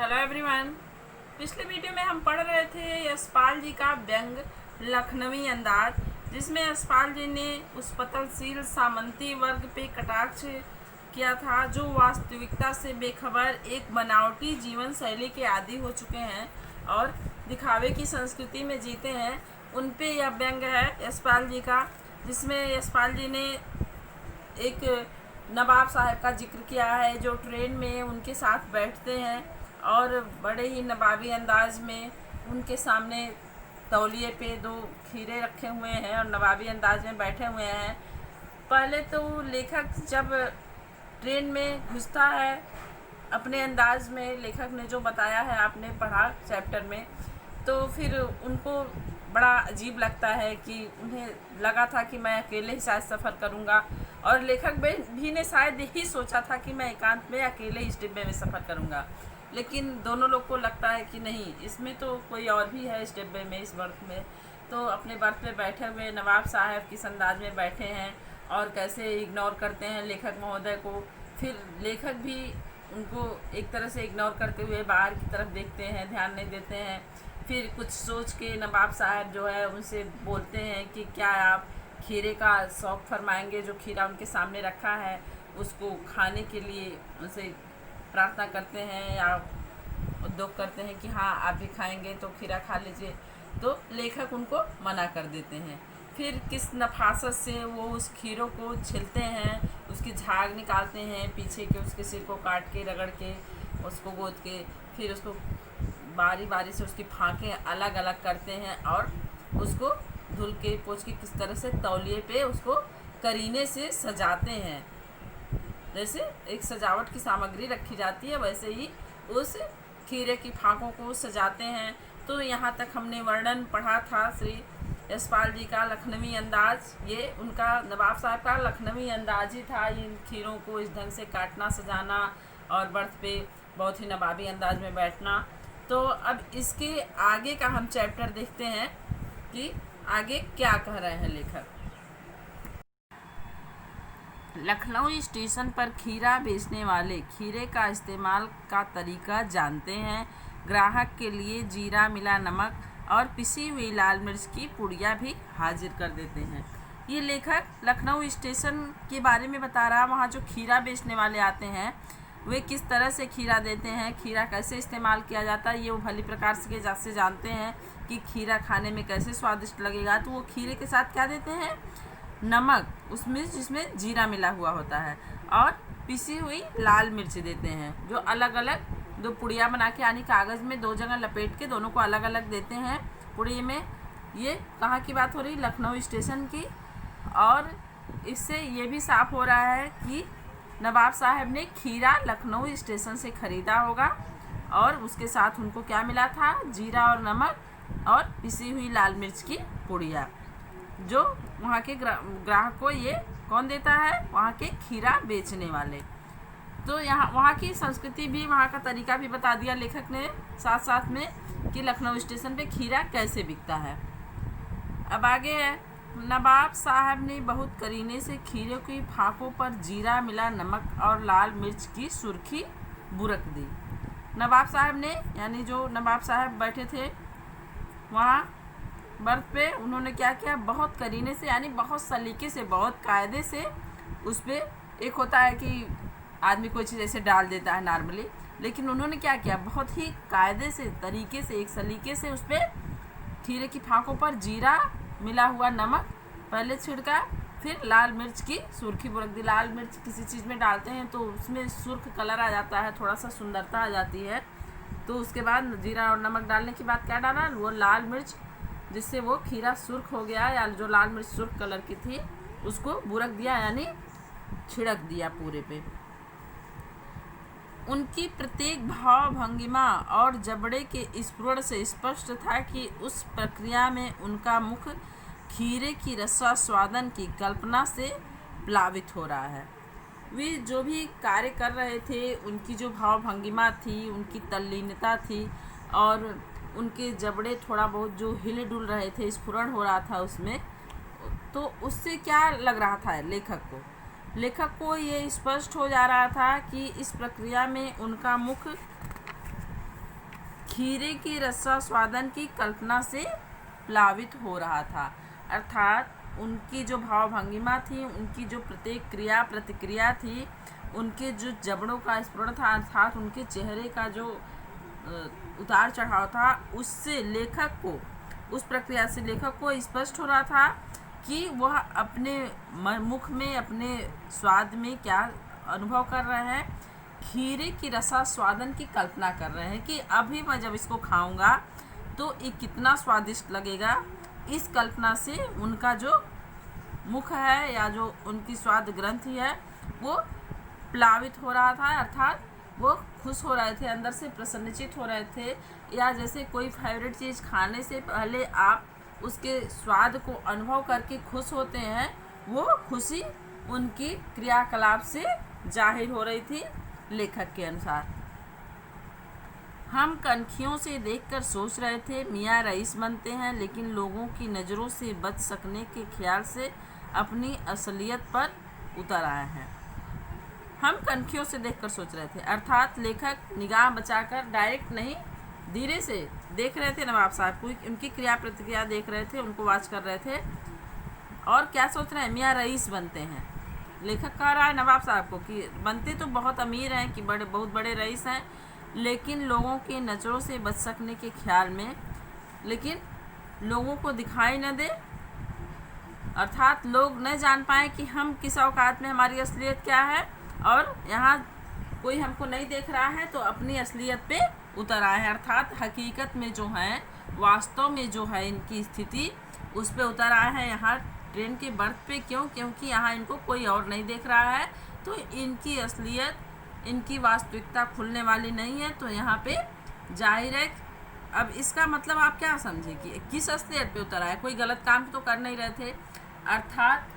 Hello everyone. पिछले video में हम पढ़ रहे थे यशपाल जी का व्यंग लखनवी अंदाज, जिसमें यशपाल जी ने उस पतनशील सामंती वर्ग पे कटाक्ष किया था जो वास्तविकता से बेखबर एक बनावटी जीवन शैली के आदी हो चुके हैं और दिखावे की संस्कृति में जीते हैं। उन पे यह व्यंग है यशपाल जी का, जिसमें यशपाल जी ने एक नवाब साहब का जिक्र किया है जो ट्रेन में उनके साथ बैठते हैं और बड़े ही नवाबी अंदाज में उनके सामने तौलिए पे 2 खीरे रखे हुए हैं और नवाबी अंदाज में बैठे हुए हैं। पहले तो लेखक जब ट्रेन में घुसता है, अपने अंदाज में लेखक ने जो बताया है आपने पढ़ा चैप्टर में, तो फिर उनको बड़ा अजीब लगता है कि उन्हें लगा था कि मैं अकेले ही शायद सफ़र करूंगा, और लेखक भी ने शायद यही सोचा था कि मैं एकांत में अकेले इस डिब्बे में सफ़र करूंगा। लेकिन दोनों लोग को लगता है कि नहीं, इसमें तो कोई और भी है इस डिब्बे में, इस बर्थ में। तो अपने बर्थ पे बैठे हुए नवाब साहब किस अंदाज में बैठे हैं और कैसे इग्नोर करते हैं लेखक महोदय को। फिर लेखक भी उनको एक तरह से इग्नोर करते हुए बाहर की तरफ देखते हैं, ध्यान नहीं देते हैं। फिर कुछ सोच के नवाब साहब जो है उनसे बोलते हैं कि क्या आप खीरे का शौक़ फरमाएंगे। जो खीरा उनके सामने रखा है उसको खाने के लिए उनसे प्रार्थना करते हैं या उद्योग करते हैं कि हाँ आप भी खाएंगे तो खीरा खा लीजिए। तो लेखक उनको मना कर देते हैं। फिर किस नफासत से वो उस खीरों को छीलते हैं, उसकी झाग निकालते हैं पीछे के, उसके सिर को काट के रगड़ के उसको गोद के, फिर उसको बारी बारी से उसकी फाँकें अलग अलग करते हैं और उसको धुल के पोंछ के किस तरह से तौलिए पे उसको करीने से सजाते हैं। जैसे एक सजावट की सामग्री रखी जाती है वैसे ही उस खीरे की फाँकों को सजाते हैं। तो यहाँ तक हमने वर्णन पढ़ा था श्री यशपाल जी का लखनवी अंदाज। ये उनका नवाब साहब का लखनवी अंदाज ही था, इन खीरों को इस ढंग से काटना सजाना और बर्थ पे बहुत ही नवाबी अंदाज में बैठना। तो अब इसके आगे का हम चैप्टर देखते हैं कि आगे क्या कह रहे हैं लेखक। लखनऊ स्टेशन पर खीरा बेचने वाले खीरे का इस्तेमाल का तरीका जानते हैं। ग्राहक के लिए जीरा मिला नमक और पिसी हुई लाल मिर्च की पुड़िया भी हाजिर कर देते हैं। ये लेखक लखनऊ स्टेशन के बारे में बता रहा है। वहाँ जो खीरा बेचने वाले आते हैं वे किस तरह से खीरा देते हैं, खीरा कैसे इस्तेमाल किया जाता है, ये वो भली प्रकार से जानते हैं कि खीरा खाने में कैसे स्वादिष्ट लगेगा। तो वो खीरे के साथ क्या देते हैं, नमक, उसमें जिसमें जीरा मिला हुआ होता है, और पिसी हुई लाल मिर्च देते हैं, जो अलग अलग 2 पुड़िया बना के यानी कागज़ में 2 जगह लपेट के दोनों को अलग अलग देते हैं पुड़ी में। ये कहाँ की बात हो रही, लखनऊ स्टेशन की। और इससे ये भी साफ हो रहा है कि नवाब साहब ने खीरा लखनऊ स्टेशन से ख़रीदा होगा और उसके साथ उनको क्या मिला था, जीरा और नमक और पिसी हुई लाल मिर्च की पुड़िया, जो वहाँ के ग्राहक को ये कौन देता है, वहाँ के खीरा बेचने वाले। तो यहाँ वहाँ की संस्कृति भी, वहाँ का तरीका भी बता दिया लेखक ने साथ साथ में कि लखनऊ स्टेशन पे खीरा कैसे बिकता है। अब आगे है, नवाब साहब ने बहुत करीने से खीरे की फाँकों पर जीरा मिला नमक और लाल मिर्च की सुर्खी बुरक दी। नवाब साहब ने, यानी जो नवाब साहब बैठे थे वहाँ बर्थ पे, उन्होंने क्या किया, बहुत करीने से यानी बहुत सलीके से, बहुत कायदे से उस पर, एक होता है कि आदमी कोई चीज़ ऐसे डाल देता है नॉर्मली, लेकिन उन्होंने क्या किया, बहुत ही कायदे से, तरीके से, एक सलीके से उस पर खीरे की फाँकों पर जीरा मिला हुआ नमक पहले छिड़का, फिर लाल मिर्च की सुर्खी बुरक दी। लाल मिर्च किसी चीज़ में डालते हैं तो उसमें सुर्ख कलर आ जाता है, थोड़ा सा सुंदरता आ जाती है। तो उसके बाद जीरा और नमक डालने के बाद क्या डाला, वो लाल मिर्च, जिससे वो खीरा सुर्ख हो गया, या जो लाल मिर्च सुर्ख कलर की थी उसको बुरक दिया, यानी छिड़क दिया पूरे पे। उनकी प्रत्येक भाव भंगिमा और जबड़े के स्फुरण से स्पष्ट था कि उस प्रक्रिया में उनका मुख खीरे की रसास्वादन की कल्पना से प्लावित हो रहा है। वे जो भी कार्य कर रहे थे, उनकी जो भाव भंगिमा थी, उनकी तल्लीनता थी, और उनके जबड़े थोड़ा बहुत जो हिले डुल रहे थे, स्फुरण हो रहा था उसमें, तो उससे क्या लग रहा था लेखक को ये स्पष्ट हो जा रहा था कि इस प्रक्रिया में उनका मुख खीरे की रसास्वादन की कल्पना से प्लावित हो रहा था। अर्थात उनकी जो भाव भंगिमा थी, उनकी जो प्रत्येक क्रिया प्रतिक्रिया थी, उनके जो जबड़ों का स्फुरण था, अर्थात उनके चेहरे का जो उतार चढ़ाव था, उससे लेखक को, उस प्रक्रिया से लेखक को स्पष्ट हो रहा था कि वह अपने मुख में, अपने स्वाद में क्या अनुभव कर रहे हैं। खीरे की रसास्वादन की कल्पना कर रहे हैं कि अभी मैं जब इसको खाऊंगा तो ये कितना स्वादिष्ट लगेगा। इस कल्पना से उनका जो मुख है या जो उनकी स्वाद ग्रंथि है वो प्लावित हो रहा था, अर्थात वो खुश हो रहे थे, अंदर से प्रसन्नचित हो रहे थे। या जैसे कोई फेवरेट चीज़ खाने से पहले आप उसके स्वाद को अनुभव करके खुश होते हैं, वो खुशी उनकी क्रियाकलाप से जाहिर हो रही थी। लेखक के अनुसार हम कनखियों से देखकर सोच रहे थे मियाँ रईस बनते हैं, लेकिन लोगों की नज़रों से बच सकने के ख्याल से अपनी असलियत पर उतर आए हैं। हम कनखियों से देखकर सोच रहे थे, अर्थात लेखक निगाह बचाकर डायरेक्ट नहीं, धीरे से देख रहे थे नवाब साहब को, उनकी क्रिया प्रतिक्रिया देख रहे थे, उनको वाच कर रहे थे। और क्या सोच रहे हैं, मियाँ रईस बनते हैं। लेखक कह रहा है नवाब साहब को कि बनते तो बहुत अमीर हैं, कि बहुत बड़े रईस हैं, लेकिन लोगों के नज़रों से बच सकने के ख्याल में, लेकिन लोगों को दिखाई न दे, अर्थात लोग न जान पाए कि हम किस औकात में, हमारी असलियत क्या है, और यहाँ कोई हमको नहीं देख रहा है, तो अपनी असलियत पे उतर आए हैं। अर्थात हकीकत में जो है, वास्तव में जो है इनकी स्थिति, उस पे उतर आए हैं। यहाँ ट्रेन के बर्थ पे क्यों? क्योंकि यहाँ इनको कोई और नहीं देख रहा है, तो इनकी असलियत, इनकी वास्तविकता खुलने वाली नहीं है। तो यहाँ पे जाहिर है, अब इसका मतलब आप क्या समझे कि किस असलियत पे उतर आए? कोई गलत काम तो कर नहीं रहे थे, अर्थात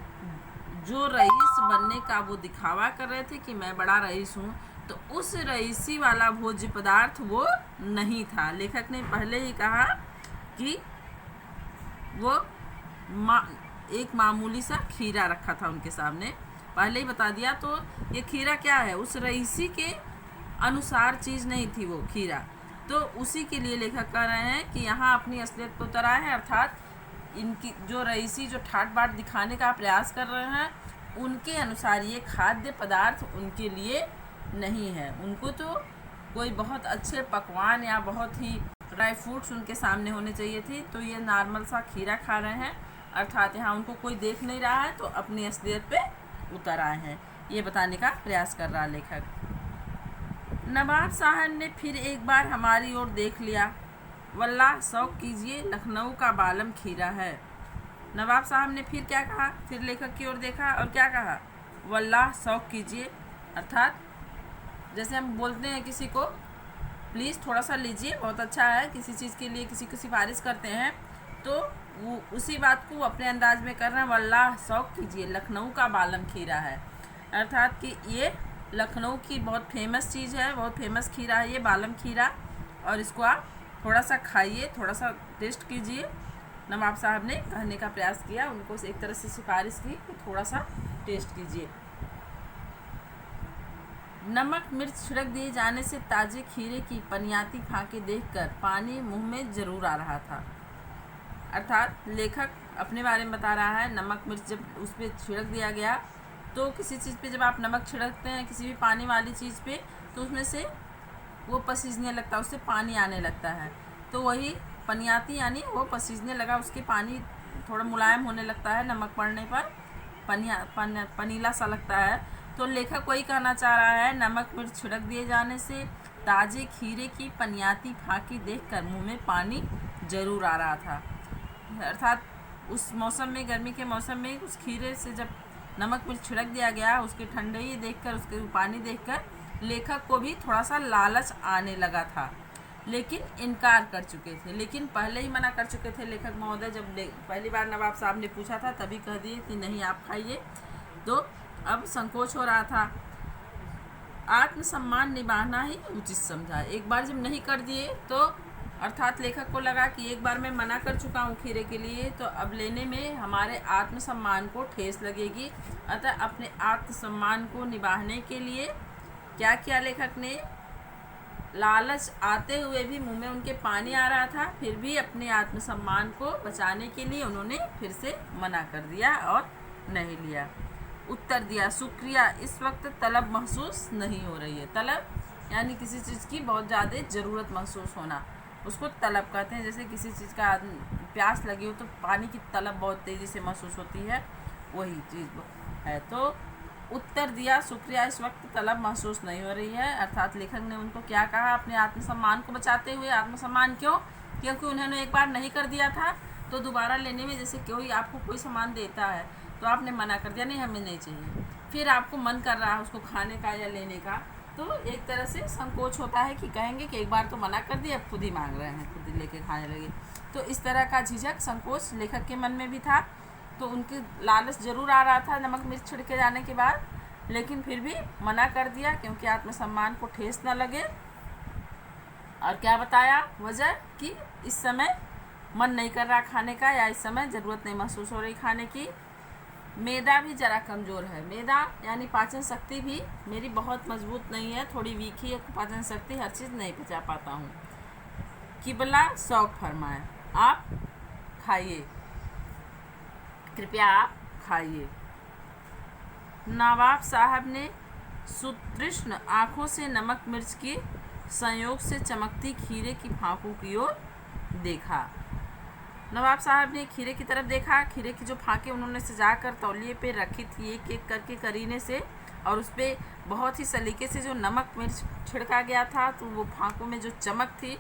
जो रईस बनने का वो दिखावा कर रहे थे कि मैं बड़ा रईस हूँ, तो उस रईसी वाला भोज्य पदार्थ वो नहीं था। लेखक ने पहले ही कहा कि वो एक मामूली सा खीरा रखा था उनके सामने, पहले ही बता दिया। तो ये खीरा क्या है? उस रईसी के अनुसार चीज़ नहीं थी वो खीरा। तो उसी के लिए लेखक कह रहे हैं कि यहाँ अपनी असलियत पर उतर आए हैं, अर्थात इनकी जो रईसी जो ठाट बाट दिखाने का प्रयास कर रहे हैं, उनके अनुसार ये खाद्य पदार्थ उनके लिए नहीं है। उनको तो कोई बहुत अच्छे पकवान या बहुत ही ड्राई फ्रूट्स उनके सामने होने चाहिए थे, तो ये नॉर्मल सा खीरा खा रहे हैं, अर्थात यहाँ उनको कोई देख नहीं रहा है, तो अपनी असलियत पे उतर आए हैं, ये बताने का प्रयास कर रहा लेखक। नवाब साहब ने फिर एक बार हमारी ओर देख लिया। वल्लाह शौक कीजिए, लखनऊ का बालम खीरा है। नवाब साहब ने फिर क्या कहा? फिर लेखक की ओर देखा और क्या कहा? वल्लाह शौक कीजिए, अर्थात जैसे हम बोलते हैं किसी को प्लीज़ थोड़ा सा लीजिए, बहुत अच्छा है, किसी चीज़ के लिए किसी को सिफारिश करते हैं, तो वो उसी बात को अपने अंदाज में कर रहे हैं। वल्लाह शौक कीजिए, लखनऊ का बालम खीरा है, अर्थात कि ये लखनऊ की बहुत फेमस चीज़ है, बहुत फेमस खीरा है ये बालम खीरा, और इसको आप थोड़ा सा खाइए, थोड़ा सा टेस्ट कीजिए। नवाब साहब ने कहने का प्रयास किया, उनको एक तरह से सिफारिश की कि थोड़ा सा टेस्ट कीजिए। नमक मिर्च छिड़क दिए जाने से ताज़े खीरे की पनियाती फाँके देखकर पानी मुंह में ज़रूर आ रहा था। अर्थात लेखक अपने बारे में बता रहा है, नमक मिर्च जब उस पर छिड़क दिया गया, तो किसी चीज़ पे जब आप नमक छिड़कते हैं, किसी भी पानी वाली चीज़ पे, तो उसमें से वो पसीजने लगता है, उससे पानी आने लगता है, तो वही पनियाती यानी वो पसीजने लगा, उसके पानी थोड़ा मुलायम होने लगता है, नमक पड़ने पर पनीला सा लगता है। तो लेखक वही कहना चाह रहा है, नमक मिर्च छिड़क दिए जाने से ताज़े खीरे की पनियाती फाँकी देखकर मुंह में पानी ज़रूर आ रहा था। अर्थात उस मौसम में, गर्मी के मौसम में, उस खीरे से जब नमक मिर्च छिड़क दिया गया, उसके ठंडे ही देखकर, उसके पानी देखकर लेखक को भी थोड़ा सा लालच आने लगा था, लेकिन इनकार कर चुके थे, लेकिन पहले ही मना कर चुके थे लेखक महोदय। जब पहली बार नवाब साहब ने पूछा था तभी कह दिए कि नहीं आप खाइए, तो अब संकोच हो रहा था। आत्मसम्मान निभाना ही उचित समझा। एक बार जब नहीं कर दिए तो अर्थात लेखक को लगा कि एक बार मैं मना कर चुका हूँ खीरे के लिए, तो अब लेने में हमारे आत्मसम्मान को ठेस लगेगी। अतः अपने आत्मसम्मान को निभाने के लिए क्या किया लेखक ने? लालच आते हुए भी मुंह में उनके पानी आ रहा था, फिर भी अपने आत्मसम्मान को बचाने के लिए उन्होंने फिर से मना कर दिया और नहीं लिया। उत्तर दिया, शुक्रिया, इस वक्त तलब महसूस नहीं हो रही है। तलब यानी किसी चीज़ की बहुत ज़्यादा ज़रूरत महसूस होना, उसको तलब कहते हैं। जैसे किसी चीज़ का प्यास लगी हो तो पानी की तलब बहुत तेज़ी से महसूस होती है, वही चीज़ है। तो उत्तर दिया, शुक्रिया, इस वक्त तलब महसूस नहीं हो रही है। अर्थात लेखक ने उनको क्या कहा, अपने आत्मसम्मान को बचाते हुए। आत्मसम्मान क्यों? क्योंकि उन्होंने एक बार नहीं कर दिया था तो दोबारा लेने में, जैसे कोई आपको कोई सामान देता है तो आपने मना कर दिया, नहीं हमें नहीं चाहिए, फिर आपको मन कर रहा है उसको खाने का या लेने का, तो एक तरह से संकोच होता है कि कहेंगे कि एक बार तो मना कर दिया, अब खुद ही मांग रहे हैं, खुद ही लेके खाने लगे। तो इस तरह का झिझक, संकोच लेखक के मन में भी था। तो उनकी लालच ज़रूर आ रहा था नमक मिर्च छिड़के जाने के बाद, लेकिन फिर भी मना कर दिया क्योंकि आत्मसम्मान को ठेस न लगे। और क्या बताया वजह, कि इस समय मन नहीं कर रहा खाने का, या इस समय ज़रूरत नहीं महसूस हो रही खाने की। मैदा भी ज़रा कमज़ोर है। मैदा यानी पाचन शक्ति भी मेरी बहुत मजबूत नहीं है, थोड़ी वीक ही है पाचन शक्ति, हर चीज़ नहीं पचा पाता हूँ। किबला शौक फरमाए, आप खाइए, कृपया आप खाइए। नवाब साहब ने सुतृष्ण आँखों से नमक मिर्च की संयोग से चमकती खीरे की फांकों की ओर देखा। नवाब साहब ने खीरे की तरफ देखा। खीरे की जो फांकें उन्होंने सजाकर तौलिए पे रखी थी एक एक करके करीने से, और उस पर बहुत ही सलीके से जो नमक मिर्च छिड़का गया था, तो वो फांकों में जो चमक थी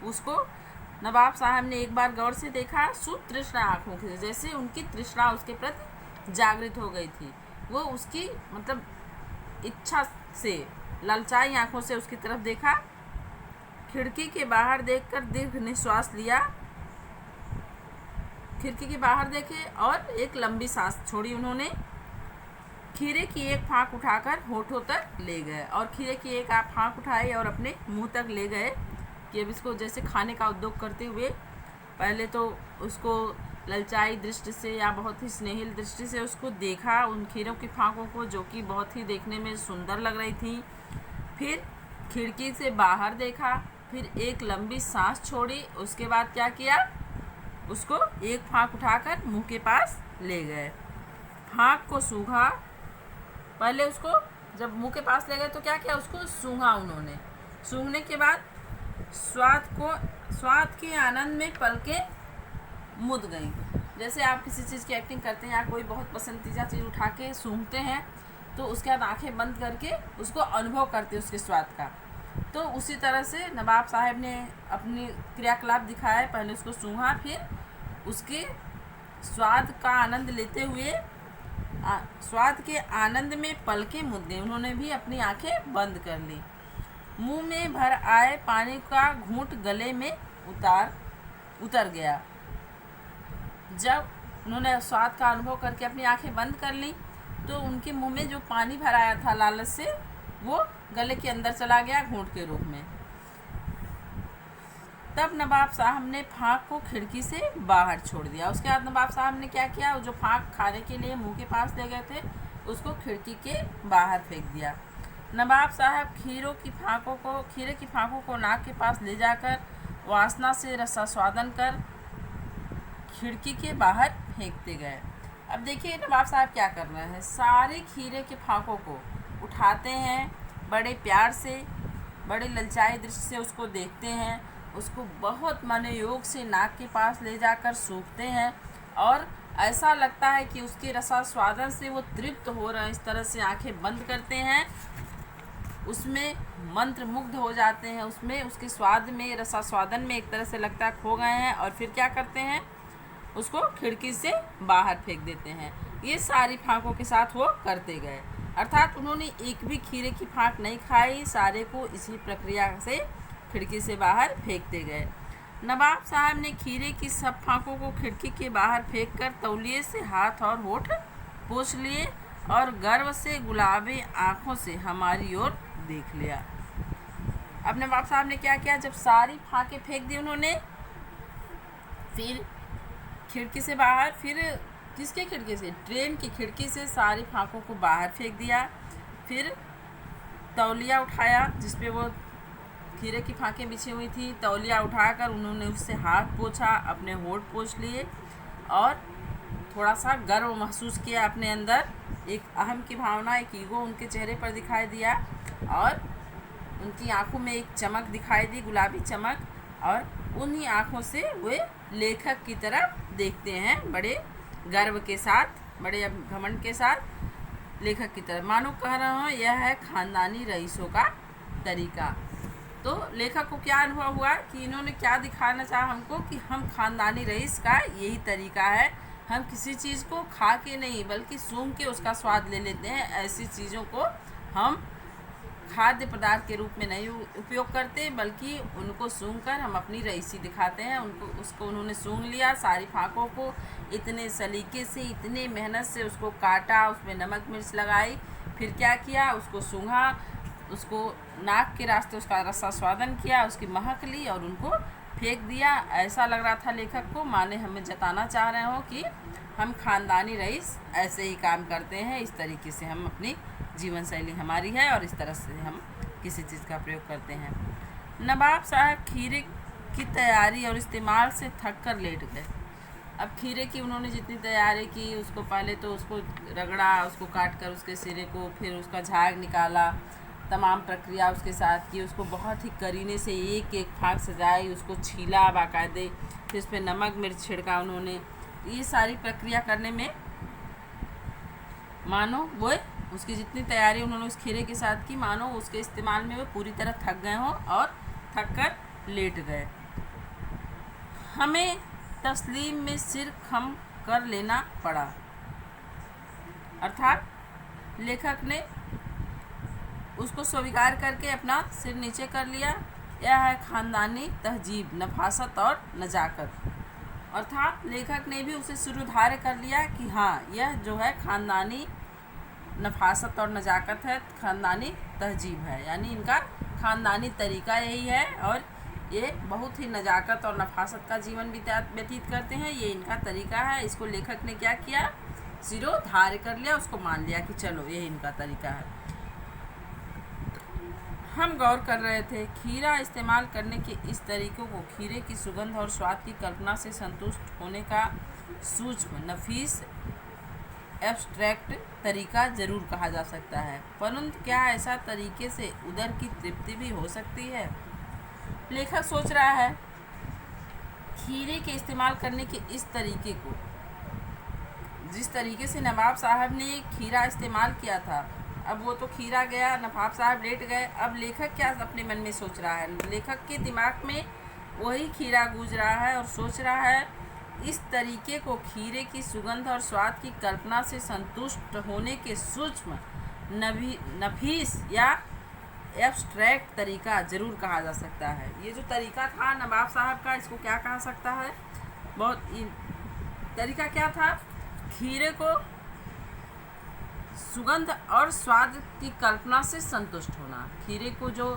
उसको नवाब साहब ने एक बार गौर से देखा। सुतृष्णा आँखों से, जैसे उनकी तृष्णा उसके प्रति जागृत हो गई थी, वो उसकी मतलब इच्छा से ललचाई आँखों से उसकी तरफ देखा। खिड़की के बाहर देखकर दीर्घ निश्वास लिया, खिड़की के बाहर देखे और एक लंबी सांस छोड़ी उन्होंने। खीरे की एक फांक उठाकर होठों तक ले गए, और खीरे की एक आप फांक उठाई और अपने मुंह तक ले गए कि अब इसको जैसे खाने का उद्योग करते हुए, पहले तो उसको ललचाई दृष्टि से या बहुत ही स्नेहिल दृष्टि से उसको देखा, उन खीरों की फांकों को, जो कि बहुत ही देखने में सुंदर लग रही थी। फिर खिड़की से बाहर देखा, फिर एक लंबी सांस छोड़ी, उसके बाद क्या किया, उसको एक फांक उठाकर मुंह के पास ले गए। फांक को सूंघा, पहले उसको जब मुंह के पास ले गए तो क्या किया, उसको सूंघा उन्होंने। सूंघने के बाद स्वाद के आनंद में पलकें मुद गई। जैसे आप किसी चीज़ की एक्टिंग करते हैं या कोई बहुत पसंदीदा चीज़ उठा के सूंघते हैं, तो उसके बाद आंखें बंद करके उसको अनुभव करते हैं उसके स्वाद का। तो उसी तरह से नवाब साहब ने अपनी क्रियाकलाप दिखाया, पहले उसको सूंघा, फिर उसके स्वाद का आनंद लेते हुए स्वाद के आनंद में पलकें मूंद गई। उन्होंने भी अपनी आंखें बंद कर ली। मुंह में भर आए पानी का घूंट गले में उतर गया। जब उन्होंने स्वाद का अनुभव करके अपनी आंखें बंद कर ली तो उनके मुंह में जो पानी भर आया था लालच से, वो गले के अंदर चला गया घूंट के रूप में। तब नवाब साहब ने फांक को खिड़की से बाहर छोड़ दिया। उसके बाद नवाब साहब ने क्या किया, जो फांक खाने के लिए मुंह के पास ले गए थे उसको खिड़की के बाहर फेंक दिया। नवाब साहब खीरे की फांकों को नाक के पास ले जाकर वासना से रसास्वादन कर खिड़की के बाहर फेंकते गए। अब देखिए नवाब साहब क्या कर रहे हैं, सारे खीरे के फांकों को उठाते हैं, बड़े प्यार से, बड़े ललचाई दृष्टि से उसको देखते हैं, उसको बहुत मनोयोग से नाक के पास ले जाकर सूंघते हैं, और ऐसा लगता है कि उसके रसास्वादन से वो तृप्त हो रहे हैं। इस तरह से आंखें बंद करते हैं, उसमें मंत्र मुग्ध हो जाते हैं, उसमें उसके स्वाद में, रसास्वादन में एक तरह से लगता है खो गए हैं, और फिर क्या करते हैं, उसको खिड़की से बाहर फेंक देते हैं। ये सारी फांकों के साथ वो करते गए, अर्थात उन्होंने एक भी खीरे की फांक नहीं खाई, सारे को इसी प्रक्रिया से खिड़की से बाहर फेंकते गए। नवाब साहब ने खीरे की सब फांकों को खिड़की के बाहर फेंककर तौलिए से हाथ और होठ पोंछ लिए और गर्व से गुलाबी आंखों से हमारी ओर देख लिया। अब नवाब साहब ने क्या किया, जब सारी फांकें फेंक दी उन्होंने, फिर खिड़की से बाहर, फिर किसके खिड़की से, ट्रेन की खिड़की से सारी फांकों को बाहर फेंक दिया। फिर तौलिया उठाया जिसपे वो खीरे की फांकें बिछी हुई थी। तौलिया उठाकर उन्होंने उससे हाथ पोंछा, अपने होंठ पोंछ लिए और थोड़ा सा गर्व महसूस किया अपने अंदर। एक अहम की भावना, एक ईगो उनके चेहरे पर दिखाई दिया और उनकी आंखों में एक चमक दिखाई दी, गुलाबी चमक, और उन्हीं आंखों से वे लेखक की तरफ देखते हैं बड़े गर्व के साथ, बड़े घमंड के साथ लेखक की तरफ। मानो कह रहा हूँ यह है खानदानी रईसों का तरीका। तो लेखक को क्या अनुभव हुआ कि इन्होंने क्या दिखाना चाहा हमको कि हम खानदानी रईस का यही तरीका है, हम किसी चीज़ को खा के नहीं बल्कि सूंघ के उसका स्वाद ले लेते हैं। ऐसी चीज़ों को हम खाद्य पदार्थ के रूप में नहीं उपयोग करते बल्कि उनको सूंघकर हम अपनी रईसी दिखाते हैं। उसको उन्होंने सूंघ लिया, सारी फांकों को इतने सलीके से, इतने मेहनत से उसको काटा, उसमें नमक मिर्च लगाई, फिर क्या किया, उसको सूंघा, उसको नाक के रास्ते उसका रसास्वादन किया, उसकी महक ली और उनको फेंक दिया। ऐसा लग रहा था लेखक को माने हमें जताना चाह रहे हो कि हम खानदानी रईस ऐसे ही काम करते हैं, इस तरीके से हम अपनी जीवन शैली हमारी है और इस तरह से हम किसी चीज़ का प्रयोग करते हैं। नवाब साहब खीरे की तैयारी और इस्तेमाल से थक कर लेट गए। अब खीरे की उन्होंने जितनी तैयारी की, उसको पहले तो उसको रगड़ा, उसको काट कर उसके सिरे को, फिर उसका झाग निकाला, तमाम प्रक्रिया उसके साथ की, उसको बहुत ही करीने से एक एक फाँक सजाई, उसको छीला बाकायदे, फिर उस पर नमक मिर्च छिड़का उन्होंने। ये सारी प्रक्रिया करने में मानो वो उसकी जितनी तैयारी उन्होंने उस खीरे के साथ की, मानो उसके इस्तेमाल में वो पूरी तरह थक गए हों और थक कर लेट गए। हमें तस्लीम में सिर खम कर लेना पड़ा, अर्थात लेखक ने उसको स्वीकार करके अपना सिर नीचे कर लिया। यह है खानदानी तहजीब, नफासत और नजाकत। अर्थात लेखक ने भी उसे सिरोधार्य कर लिया कि हाँ, यह जो है खानदानी नफासत और नजाकत है, खानदानी तहजीब है, यानी इनका खानदानी तरीका यही है और ये बहुत ही नजाकत और नफासत का जीवन व्यतीत करते हैं, ये इनका तरीका है। इसको लेखक ने क्या किया, सिरोधार्य कर लिया, उसको मान लिया कि चलो ये इनका तरीका है। हम गौर कर रहे थे खीरा इस्तेमाल करने के इस तरीक़ों को खीरे की सुगंध और स्वाद की कल्पना से संतुष्ट होने का सूक्ष्म, नफीस, एब्स्ट्रैक्ट तरीका ज़रूर कहा जा सकता है, परंतु क्या ऐसा तरीके से उदर की तृप्ति भी हो सकती है? लेखक सोच रहा है खीरे के इस्तेमाल करने के इस तरीके को, जिस तरीके से नवाब साहब ने खीरा इस्तेमाल किया था, अब वो तो खीरा गया, नवाब साहब लेट गए। अब लेखक क्या अपने मन में सोच रहा है? लेखक के दिमाग में वही खीरा गूंज रहा है और सोच रहा है इस तरीके को खीरे की सुगंध और स्वाद की कल्पना से संतुष्ट होने के सूक्ष्म, नफीस या एब्स्ट्रैक्ट तरीका ज़रूर कहा जा सकता है। ये जो तरीका था नवाब साहब का, इसको क्या कहा सकता है? बहुत तरीका क्या था? खीरे को सुगंध और स्वाद की कल्पना से संतुष्ट होना। खीरे को जो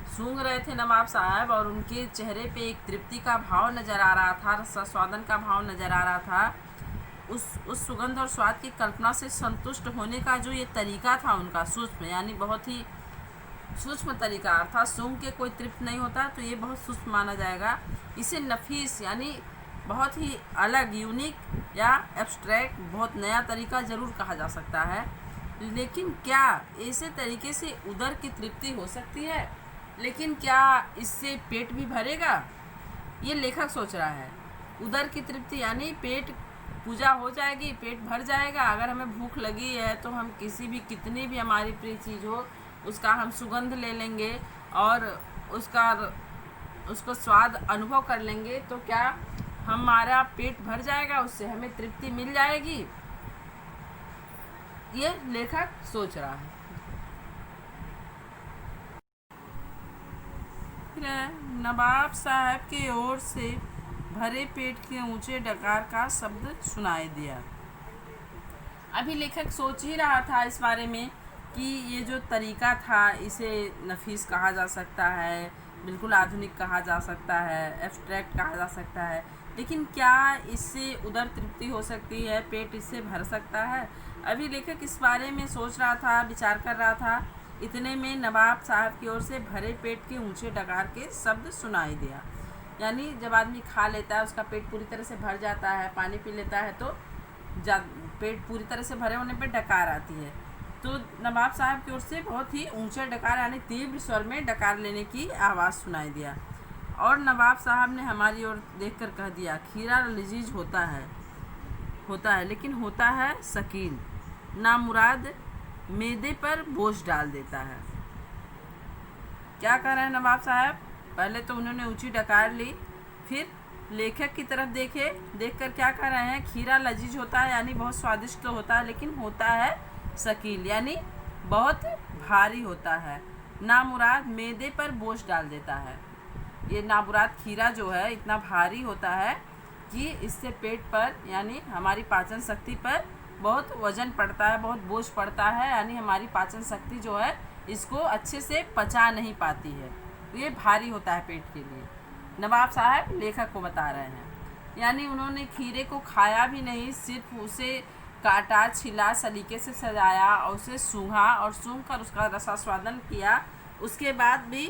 सूंघ रहे थे नवाब साहब और उनके चेहरे पे एक तृप्ति का भाव नज़र आ रहा था, रसास्वादन का भाव नज़र आ रहा था, उस सुगंध और स्वाद की कल्पना से संतुष्ट होने का जो ये तरीका था उनका सूक्ष्म, यानी बहुत ही सूक्ष्म तरीका, अर्थात सूंघ के कोई तृप्त नहीं होता तो ये बहुत सूक्ष्म माना जाएगा। इसे नफीस यानी बहुत ही अलग, यूनिक या एब्स्ट्रैक्ट, बहुत नया तरीका ज़रूर कहा जा सकता है। लेकिन क्या ऐसे तरीके से उदर की तृप्ति हो सकती है? लेकिन क्या इससे पेट भी भरेगा? ये लेखक सोच रहा है। उदर की तृप्ति यानी पेट पूजा हो जाएगी, पेट भर जाएगा। अगर हमें भूख लगी है तो हम किसी भी, कितनी भी हमारी प्रिय चीज़ हो, उसका हम सुगंध ले लेंगे और उसको स्वाद अनुभव कर लेंगे, तो क्या हमारा पेट भर जाएगा? उससे हमें तृप्ति मिल जाएगी? ये लेखक सोच रहा है। नवाब साहब की ओर से भरे पेट के ऊंचे डकार का शब्द सुनाई दिया। अभी लेखक सोच ही रहा था इस बारे में कि ये जो तरीका था इसे नफीस कहा जा सकता है, बिल्कुल आधुनिक कहा जा सकता है, एब्स्ट्रैक्ट कहा जा सकता है, लेकिन क्या इससे उदर तृप्ति हो सकती है, पेट इससे भर सकता है? अभी लेखक इस बारे में सोच रहा था, विचार कर रहा था इतने में नवाब साहब की ओर से भरे पेट के ऊंचे डकार के शब्द सुनाई दिया। यानी जब आदमी खा लेता है, उसका पेट पूरी तरह से भर जाता है, पानी पी लेता है, तो पेट पूरी तरह से भरे होने पे डकार आती है। तो नवाब साहब की ओर से बहुत ही ऊंचे डकार यानी तीव्र स्वर में डकार लेने की आवाज़ सुनाई दिया। और नवाब साहब ने हमारी ओर देखकर कह दिया, खीरा लजीज होता है लेकिन होता है शकील, नामुराद मैदे पर बोझ डाल देता है। क्या कह रहे हैं नवाब साहब? पहले तो उन्होंने ऊंची डकार ली, फिर लेखक की तरफ देखकर क्या कह रहे हैं, खीरा लजीज होता है यानी बहुत स्वादिष्ट तो होता है, लेकिन होता है शकील यानी बहुत भारी होता है, नामुराद मैदे पर बोझ डाल देता है। ये नामुराद खीरा जो है इतना भारी होता है कि इससे पेट पर यानी हमारी पाचन शक्ति पर बहुत वजन पड़ता है, बहुत बोझ पड़ता है, यानी हमारी पाचन शक्ति जो है इसको अच्छे से पचा नहीं पाती है, ये भारी होता है पेट के लिए। नवाब साहब लेखक को बता रहे हैं। यानी उन्होंने खीरे को खाया भी नहीं, सिर्फ उसे काटा, छिला, सलीके से सजाया और उसे सूंघा और सूंघ कर उसका रसास्वादन किया। उसके बाद भी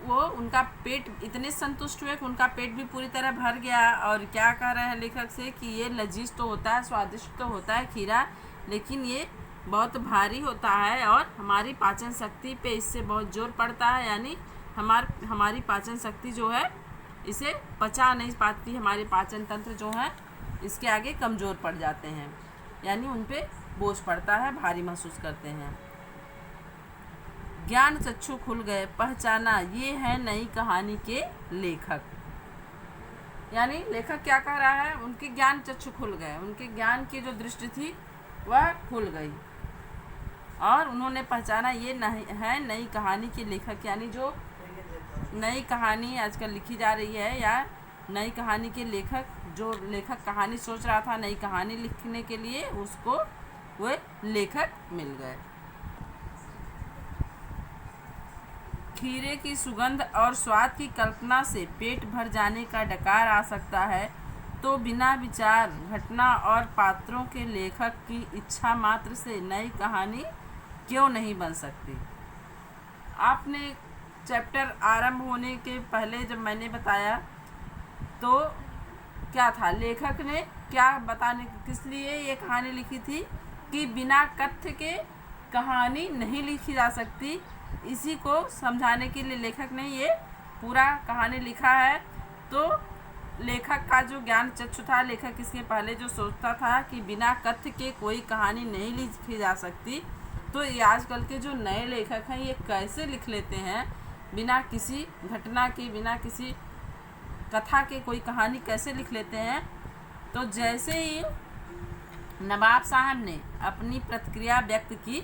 वो उनका पेट इतने संतुष्ट हुए कि उनका पेट भी पूरी तरह भर गया। और क्या कह रहे हैं लेखक से कि ये लजीज तो होता है, स्वादिष्ट तो होता है खीरा, लेकिन ये बहुत भारी होता है और हमारी पाचन शक्ति पे इससे बहुत जोर पड़ता है, यानी हमारी पाचन शक्ति जो है इसे पचा नहीं पाती, हमारे पाचन तंत्र जो है इसके आगे कमज़ोर पड़ जाते हैं, यानी उन पे बोझ पड़ता है, भारी महसूस करते हैं। ज्ञान चक्षु खुल गए, पहचाना ये है नई कहानी के लेखक। यानी लेखक क्या कह रहा है, उनके ज्ञान चक्षु खुल गए, उनके ज्ञान की जो दृष्टि थी वह खुल गई और उन्होंने पहचाना ये है नई कहानी के लेखक। यानी जो नई कहानी आजकल लिखी जा रही है या नई कहानी के लेखक, जो लेखक कहानी सोच रहा था नई कहानी लिखने के लिए, उसको वह लेखक मिल गए। खीरे की सुगंध और स्वाद की कल्पना से पेट भर जाने का डकार आ सकता है, तो बिना विचार घटना और पात्रों के लेखक की इच्छा मात्र से नई कहानी क्यों नहीं बन सकती। आपने चैप्टर आरंभ होने के पहले जब मैंने बताया तो क्या था, लेखक ने क्या बताने किस लिए ये कहानी लिखी थी कि बिना कथ्य के कहानी नहीं लिखी जा सकती। इसी को समझाने के लिए लेखक ने ये पूरा कहानी लिखा है। तो लेखक का जो ज्ञान चक्षु था, लेखक इसके पहले जो सोचता था कि बिना कथ्य के कोई कहानी नहीं लिखी जा सकती, तो ये आजकल के जो नए लेखक हैं ये कैसे लिख लेते हैं बिना किसी घटना की, बिना किसी कथा के कोई कहानी कैसे लिख लेते हैं। तो जैसे ही नवाब साहब ने अपनी प्रतिक्रिया व्यक्त की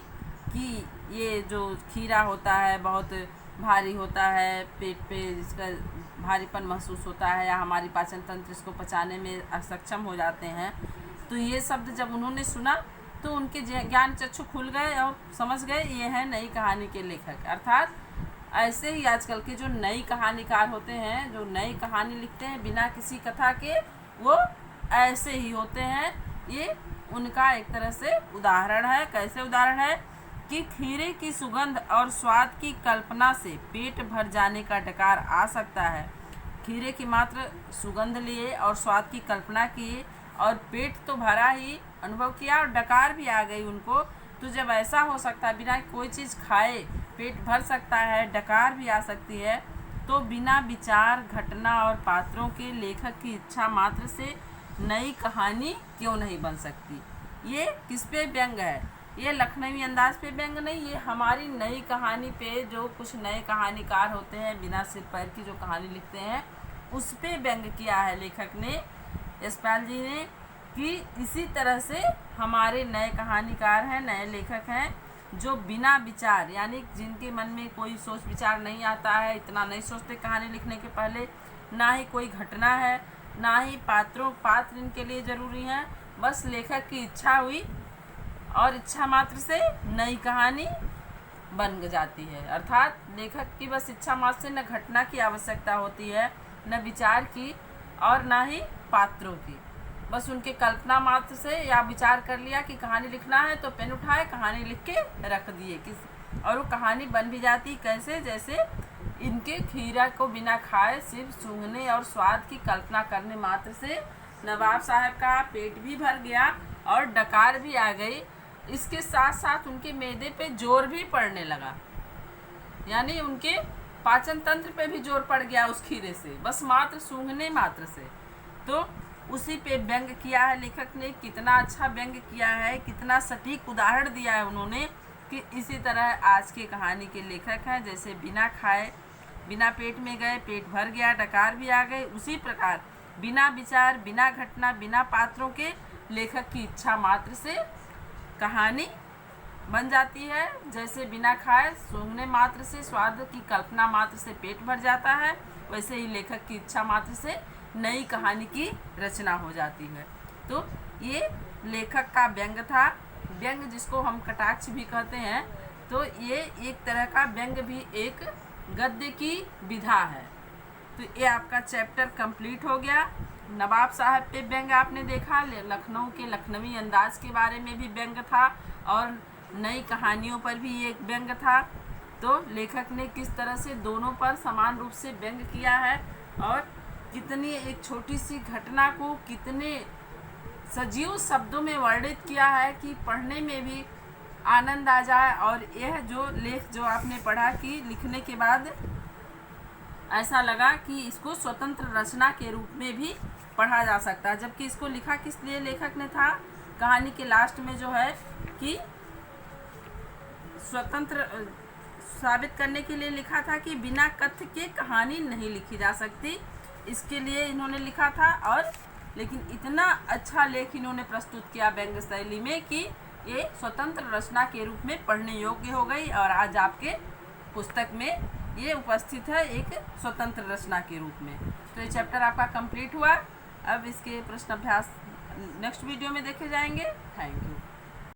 कि ये जो खीरा होता है बहुत भारी होता है, पेट पे इसका भारीपन महसूस होता है या हमारी पाचन तंत्र इसको पचाने में असक्षम हो जाते हैं, तो ये शब्द जब उन्होंने सुना तो उनके ज्ञान चक्षु खुल गए और समझ गए ये है नई कहानी के लेखक। अर्थात ऐसे ही आजकल के जो नई कहानीकार होते हैं, जो नई कहानी लिखते हैं बिना किसी कथा के, वो ऐसे ही होते हैं। ये उनका एक तरह से उदाहरण है। कैसे उदाहरण है कि खीरे की सुगंध और स्वाद की कल्पना से पेट भर जाने का डकार आ सकता है। खीरे की मात्र सुगंध लिए और स्वाद की कल्पना की और पेट तो भरा ही अनुभव किया और डकार भी आ गई उनको। तो जब ऐसा हो सकता है, बिना कोई चीज़ खाए पेट भर सकता है, डकार भी आ सकती है, तो बिना विचार घटना और पात्रों के लेखक की इच्छा मात्र से नई कहानी क्यों नहीं बन सकती। ये किस पे व्यंग है? ये लखनवी अंदाज पे व्यंग नहीं, ये हमारी नई कहानी पे जो कुछ नए कहानीकार होते हैं बिना सिर पैर की जो कहानी लिखते हैं उस पे व्यंग किया है लेखक ने, यशपाल जी ने, कि इसी तरह से हमारे नए कहानीकार हैं, नए लेखक हैं जो बिना विचार यानी जिनके मन में कोई सोच विचार नहीं आता है, इतना नहीं सोचते कहानी लिखने के पहले, ना ही कोई घटना है, ना ही पात्र इनके लिए ज़रूरी हैं, बस लेखक की इच्छा हुई और इच्छा मात्र से नई कहानी बन जाती है। अर्थात लेखक की बस इच्छा मात्र से न घटना की आवश्यकता होती है, न विचार की और न ही पात्रों की, बस उनके कल्पना मात्र से या विचार कर लिया कि कहानी लिखना है तो पेन उठाए कहानी लिख के रख दिए, और वो कहानी बन भी जाती। कैसे? जैसे इनके खीरा को बिना खाए सिर्फ सूंघने और स्वाद की कल्पना करने मात्र से नवाब साहब का पेट भी भर गया और डकार भी आ गई। इसके साथ साथ उनके मैदे पे जोर भी पड़ने लगा, यानी उनके पाचन तंत्र पे भी जोर पड़ गया उस खीरे से, बस मात्र सूंघने मात्र से। तो उसी पे व्यंग किया है लेखक ने। कितना अच्छा व्यंग किया है, कितना सटीक उदाहरण दिया है उन्होंने कि इसी तरह आज के कहानी के लेखक हैं। जैसे बिना खाए, बिना पेट में गए पेट भर गया, डकार भी आ गए, उसी प्रकार बिना विचार, बिना घटना, बिना पात्रों के लेखक की इच्छा मात्र से कहानी बन जाती है। जैसे बिना खाए, सूंघने मात्र से, स्वाद की कल्पना मात्र से पेट भर जाता है, वैसे ही लेखक की इच्छा मात्र से नई कहानी की रचना हो जाती है। तो ये लेखक का व्यंग था। व्यंग जिसको हम कटाक्ष भी कहते हैं, तो ये एक तरह का व्यंग भी एक गद्य की विधा है। तो ये आपका चैप्टर कंप्लीट हो गया। नवाब साहब पे व्यंग आपने देखा, लखनऊ के लखनवी अंदाज के बारे में भी व्यंग था और नई कहानियों पर भी एक व्यंग था। तो लेखक ने किस तरह से दोनों पर समान रूप से व्यंग किया है और कितनी एक छोटी सी घटना को कितने सजीव शब्दों में वर्णित किया है कि पढ़ने में भी आनंद आ जाए। और यह जो लेख जो आपने पढ़ा कि लिखने के बाद ऐसा लगा कि इसको स्वतंत्र रचना के रूप में भी पढ़ा जा सकता है। जबकि इसको लिखा किस लिए लेखक ने था, कहानी के लास्ट में जो है कि स्वतंत्र साबित करने के लिए लिखा था कि बिना कथ्य के कहानी नहीं लिखी जा सकती, इसके लिए इन्होंने लिखा था। और लेकिन इतना अच्छा लेख इन्होंने प्रस्तुत किया व्यंग्य शैली में कि ये स्वतंत्र रचना के रूप में पढ़ने योग्य हो गई और आज आपके पुस्तक में ये उपस्थित है एक स्वतंत्र रचना के रूप में। तो ये चैप्टर आपका कंप्लीट हुआ। अब इसके प्रश्न अभ्यास नेक्स्ट वीडियो में देखे जाएंगे। Thank you.